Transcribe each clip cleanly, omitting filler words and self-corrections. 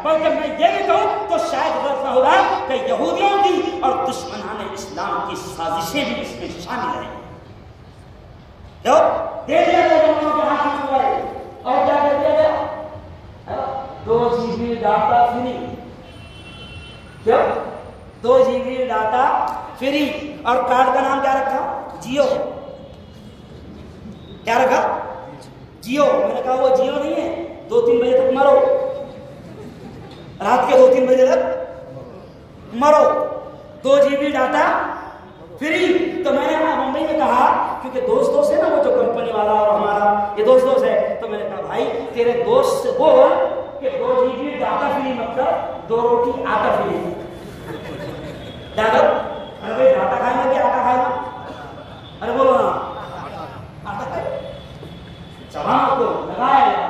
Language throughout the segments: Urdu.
بلکہ میں یہ بھی کہوں تو شاید غلط نہ ہوگا کہ یہودیوں کی اور دشمنان اسلام کی سازشیں بھی اس میں شامل ہیں. کیوں دے دیا گیا ان کے ہاتھ میں موبائل اور کیا کر دیا گیا 2 GB ڈاٹا فری. کیوں 2 GB ڈاٹا فری اور کارڈ کا نام کیا رکھا جیو. کیا رکھا جیو. میں نے کہا وہ جیو نہیں ہے 2-3 بجے تک مرو رات کے 2-3 بجے تک مرو 2 GB ڈاٹا فری. تو میں نے ممبئی میں کہا کیونکہ دوست ہے نا وہ جو کمپنی والا اور ہمارا یہ دوست ہے تو میں نے کہا بھائی تیرے دوست سے بول کہ 2 GB ڈاٹا فری مطلب 2 روٹی آٹا فری. ارے ڈاٹا کھائیں گے کہ آٹا کھائیں گے؟ ارے بولو نا آٹا کھائے چبان کو لگایا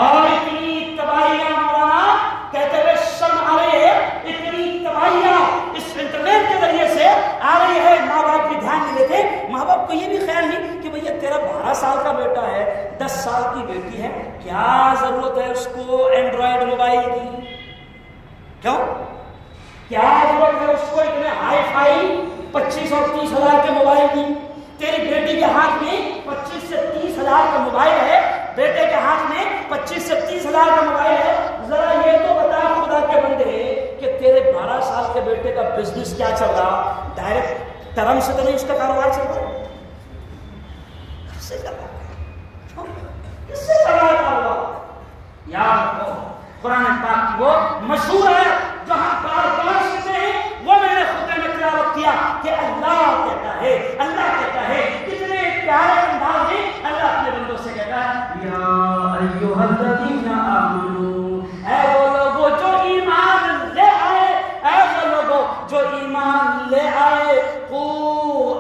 اور اتنی تباہیاں مولانا کہتے ہوئے شم آ رہی ہے. اتنی تباہیاں اس انٹرنیٹ کے ذریعے سے آ رہی ہے. ماں باپ بھی دھیان نہیں دیتے. ماں باپ کو یہ بھی خیال نہیں کہ بھیا تیرا 12 سال کا بیٹا ہے 10 سال کی بیٹی ہے کیا ضرورت ہے اس کو اینڈرائڈ موبائل کی. کیوں کیا ضرورت ہے اس کو اتنے ہائی فائی 25 اور 30 ہزار کے موبائل کی. تیری بیٹی کے ہاتھ میں 25 سے 30 ہزار کا موبائل ہے بیٹے کے ہاتھ میں 25 سے 30 ہزار کا موبائل ہے. ذرا یہ تو بتا خدا کے بندے کہ تیرے 12 سال کے بیٹے کا بزنس کیا چل رہا. ڈائریکٹ ٹرم سے تو نہیں اس کا کاروبار چل رہا کس سے چل رہا ہے کاروبار. یاد رکھو قرآن پاک کی وہ مشہور ہے جہاں بار بار سنتے ہیں وہ میں نے خطبے میں تلاوت کیا کہ اللہ کہتا ہے کتنے پیارے انداز میں اللہ اپنے بندوں سے کہتا ہے یا ایھا الذین آمنو اے وہ لوگوں جو ایمان لے آئے اے وہ لوگوں جو ایمان لے آئے قو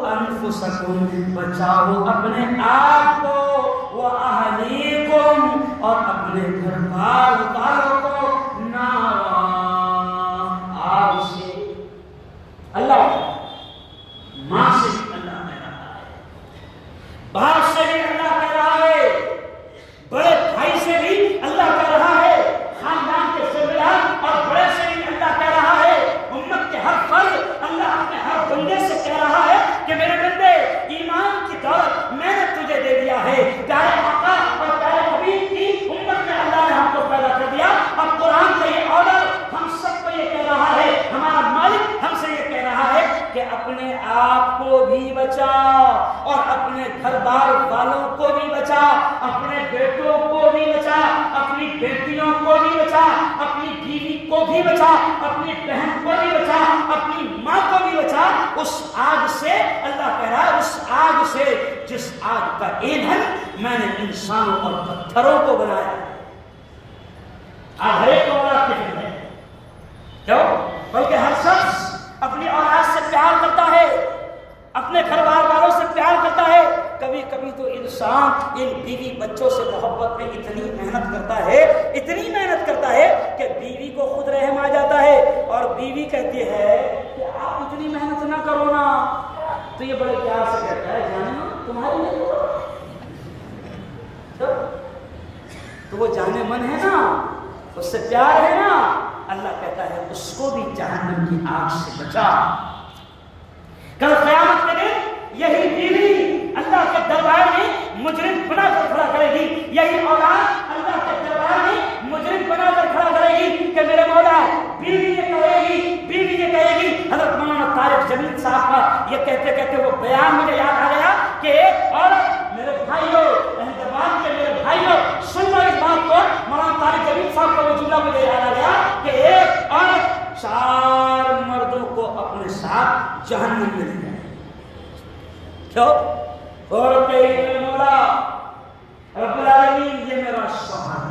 انفسکم بچاؤ اپنے آپ کو وَأَهْلِيكُمْ اور اپنے گھر بار والوں کو نارا آگ سے. اللہ ماں سے بھی اللہ کہہ رہا ہے باپ سے بھی اللہ کہہ رہا ہے بڑے بھائی سے بھی اللہ کہہ رہا ہے خاندان کے سربراہ اور بڑے سے بھی اللہ کہہ رہا ہے امت کے ہر فرد اللہ اپنے ہر بندے سے کہہ رہا ہے کہ میرے بندے ایمان کی دولت میں نے تجھے دے دیا ہے. پیارے آقا اور پیارے حبیب کی امت میں اللہ نے ہم کو پیدا کر دیا. اب قرآن کا یہ آرڈر ہم سب کو یہ کہہ رہا ہے ہمارا مالک ہم سے یہ کہہ رہا ہے کہ اپنے آپ کو بھی بچا اور اپنے گھر بار والوں کو بھی بچا اپنے بیٹوں کو بھی بچا اپنی بیٹیوں کو بھی بچا اپنی بیوی کو بھی بچا اپنی بہن کو بھی بچا اپنی ماں کو بھی بچا اس آگ سے. اللہ کہہ رہا ہے اس آگ سے جس آگ کا ایندھن میں نے انسانوں اور پتھروں کو بنایا. ہر ایک اولاد کی فکر ہے کیوں بلکہ ہر شخص اپنی اولاد سے پیار کرتا ہے اپنے گھر بار والوں سے پیار کرتا ہے. کبھی کبھی تو انسان ان بیوی بچوں سے محبت میں اتنی محنت کرتا ہے کہ بیوی کو خود رحم آ جاتا ہے اور بیوی کہتی ہے کہ آپ اتنی محنت نہ کرو نا تو یہ بڑے پیار سے کہتا ہے جانے تمہاری نہیں تو وہ جانے من ہے نا اس سے پیار ہے نا. اللہ کہتا ہے اس کو بھی جہنم کی آگ سے بچا. کل قیامت کے دن یہی بیوی اللہ کے دربار میں مجرم بنا کر کھڑا کرے گی. یہی اولاد اللہ کے دربار میں مجرم بنا کر کھڑا کرے گی کہ میرے مولا. بیوی یہ کہے گی حضرت مولانا طارق جمیل صاحب کا یہ کہتے کہتے وہ بیان مجھے یاد آ گیا کہ ایک عورت میرے بھائیوں اہل کے میرے بھائیوں سن لو اس بات کو. مولانا طارق جمیل صاحب کا وہ جملہ مجھے یاد آ گیا کہ ایک عورت 4 مردوں کو اپنے ساتھ جہنم میں لے جائے. کیوں اور کہیں مولا رب العالمین یہ میرا شوہر